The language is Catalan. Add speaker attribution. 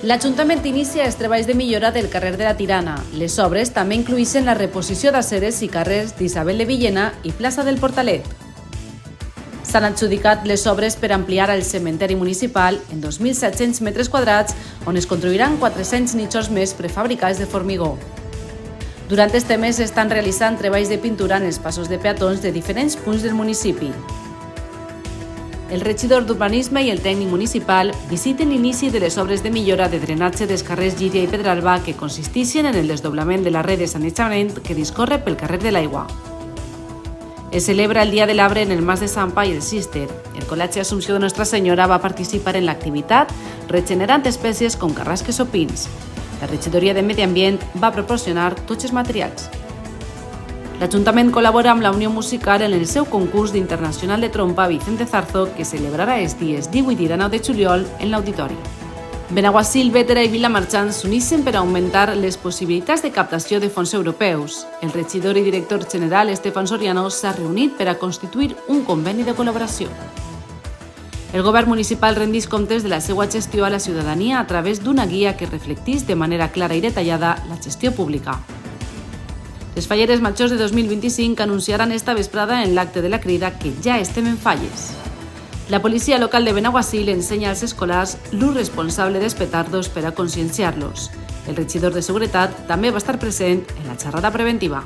Speaker 1: L'Ajuntament inicia els treballs de millora del carrer de la Tirana. Les obres també incloïen la reposició d'aceres i carrers d'Isabel de Villena i plaça del Portalet. S'han adjudicat les obres per ampliar el cementeri municipal en 2.700 metres quadrats, on es construiran 400 nichos més prefabricats de formigó. Durant este mes s'estan realitzant treballs de pintura en els passos de peatons de diferents punts del municipi. El regidor d'Urbanisme i el tècnic municipal visiten l'inici de les obres de millora de drenatge dels carrers Llíria i Pedralba que consisteixen en el desdoblament de la red de sanejament que discorre pel carrer de l'Aigua. Es celebra el Dia de l'Arbre en el Mas de Sant Pa i el Cister. El Col·legi Assumpció de Nostra Senyora va participar en l'activitat regenerant espècies com carrasques o pins. La regidoria de Medi Ambient va proporcionar tots els materials. L'Ajuntament col·labora amb la Unió Musical en el seu concurs d'internacional de trompa Vicente Zarzo, que celebrarà els dies 18 i 19 de juliol en l'auditori. Benaguasil, Bétera i Vilamarxant s'uneixen per augmentar les possibilitats de captació de fons europeus. El regidor i director general Estefan Soriano s'ha reunit per a constituir un conveni de col·laboració. El govern municipal rendeix comptes de la seva gestió a la ciutadania a través d'una guia que reflecteix de manera clara i detallada la gestió pública. Les falleres majors de 2025 anunciaran esta vesprada en l'acte de la crida que ja estem en falles. La policia local de Benaguasil ensenya als escolars l'ús responsable dels petardos per a conscienciar-los. El regidor de Seguretat també va estar present en la xerrada preventiva.